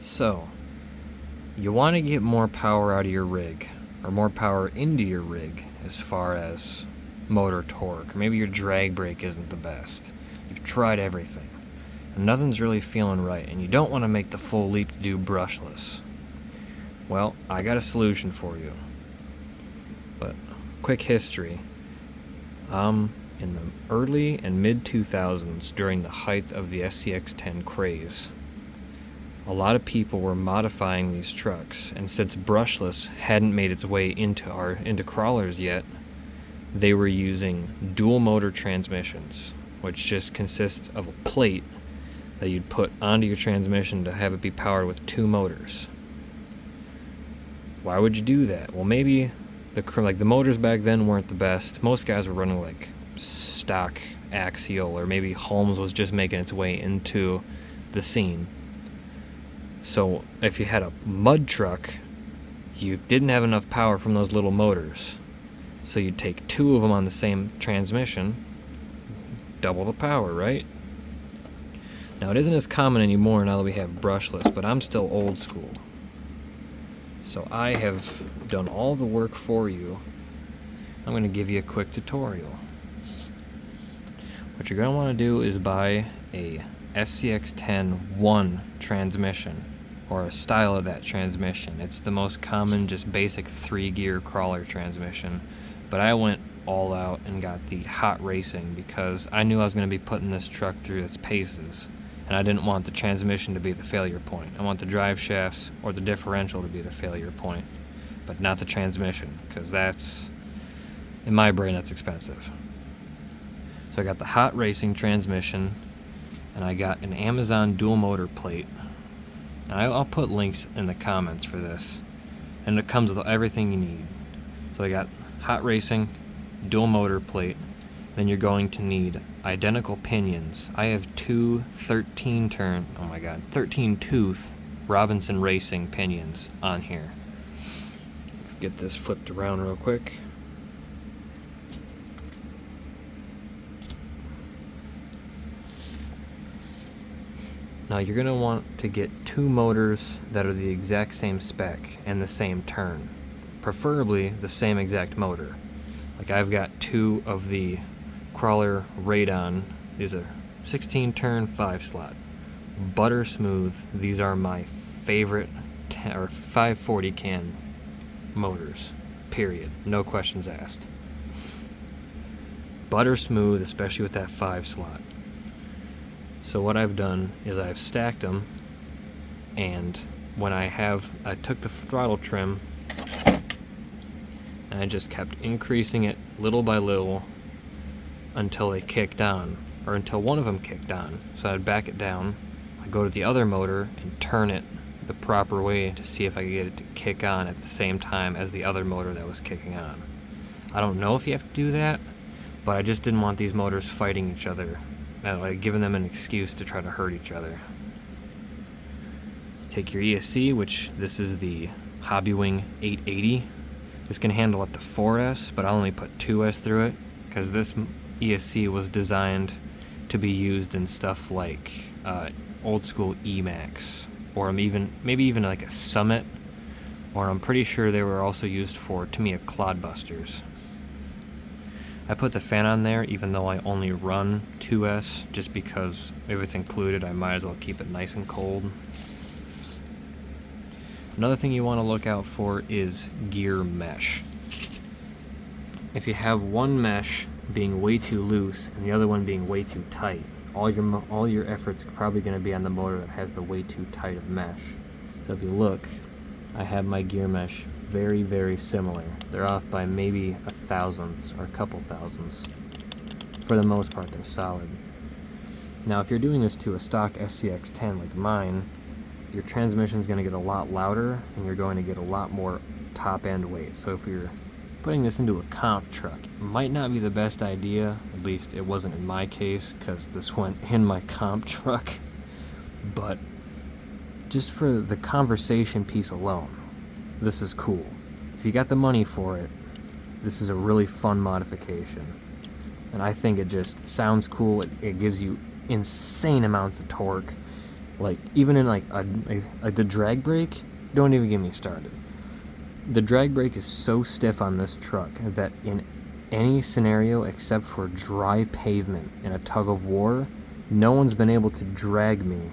So, you want to get more power out of your rig, or more power into your rig as far as motor torque. Or maybe your drag brake isn't the best. You've tried everything, and nothing's really feeling right, and you don't want to make the full leap to do brushless. Well, I got a solution for you. But, quick history. In the early and mid-2000s, during the height of the SCX-10 craze, a lot of people were modifying these trucks, and since brushless hadn't made its way into crawlers yet, they were using dual motor transmissions, which just consists of a plate that you'd put onto your transmission to have it be powered with two motors. Why would you do that? Well, maybe the motors back then weren't the best. Most guys were running like stock axial, or maybe Holmes was just making its way into the scene. So if you had a mud truck, you didn't have enough power from those little motors. So you'd take two of them on the same transmission, double the power, right? Now it isn't as common anymore now that we have brushless, but I'm still old school. So I have done all the work for you. I'm going to give you a quick tutorial. What you're going to want to do is buy a SCX-10 1 transmission, or a style of that transmission. It's the most common, just basic 3-gear crawler transmission. But I went all out and got the hot racing because I knew I was going to be putting this truck through its paces. And I didn't want the transmission to be the failure point. I want the drive shafts or the differential to be the failure point, but not the transmission, because that's, in my brain, that's expensive. So I got the hot racing transmission, and I got an Amazon dual motor plate. And I'll put links in the comments for this, and it comes with everything you need. So I got hot racing, dual motor plate. Then you're going to need identical pinions. I have two 13-tooth Robinson Racing pinions on here. Get this flipped around real quick. Now you're going to want to get two motors that are the exact same spec and the same turn. Preferably the same exact motor. Like I've got two of the Crawler Radon. These are 16-turn 5-slot. Butter smooth. These are my favorite 540 can motors. Period. No questions asked. Butter smooth, especially with that 5-slot. So what I've done is I've stacked them, and when I took the throttle trim and I just kept increasing it little by little until they kicked on, or until one of them kicked on. So I'd back it down, I'd go to the other motor and turn it the proper way to see if I could get it to kick on at the same time as the other motor that was kicking on. I don't know if you have to do that, but I just didn't want these motors fighting each other, like giving them an excuse to try to hurt each other. Take your ESC, which this is the Hobbywing 880. This can handle up to 4S, but I'll only put 2S through it because this ESC was designed to be used in stuff like old school Emax, or maybe even like a Summit, or I'm pretty sure they were also used for Tamiya Clodbusters. I put the fan on there even though I only run 2S, just because if it's included I might as well keep it nice and cold. Another thing you want to look out for is gear mesh. If you have one mesh being way too loose and the other one being way too tight, all your efforts are probably going to be on the motor that has the way too tight of mesh. So if you look, I have my gear mesh very, very similar. They're off by maybe a thousandths or a couple thousandths. For the most part, they're solid. Now, if you're doing this to a stock SCX-10 like mine, your transmission is going to get a lot louder and you're going to get a lot more top end weight. So if you're putting this into a comp truck, it might not be the best idea. At least it wasn't in my case, because this went in my comp truck. But just for the conversation piece alone, this is cool. If you got the money for it, this is a really fun modification. And I think it just sounds cool. It gives you insane amounts of torque. Like, even in like the drag brake, don't even get me started. The drag brake is so stiff on this truck that in any scenario except for dry pavement in a tug of war, no one's been able to drag me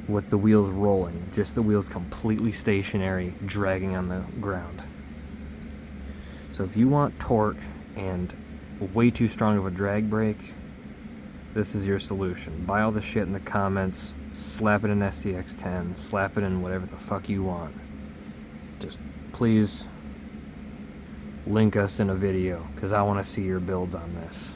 with the wheels rolling, just the wheels completely stationary, dragging on the ground. So if you want torque and way too strong of a drag brake, this is your solution. Buy all the shit in the comments, slap it in SCX10, slap it in whatever the fuck you want. Just please link us in a video, because I want to see your builds on this.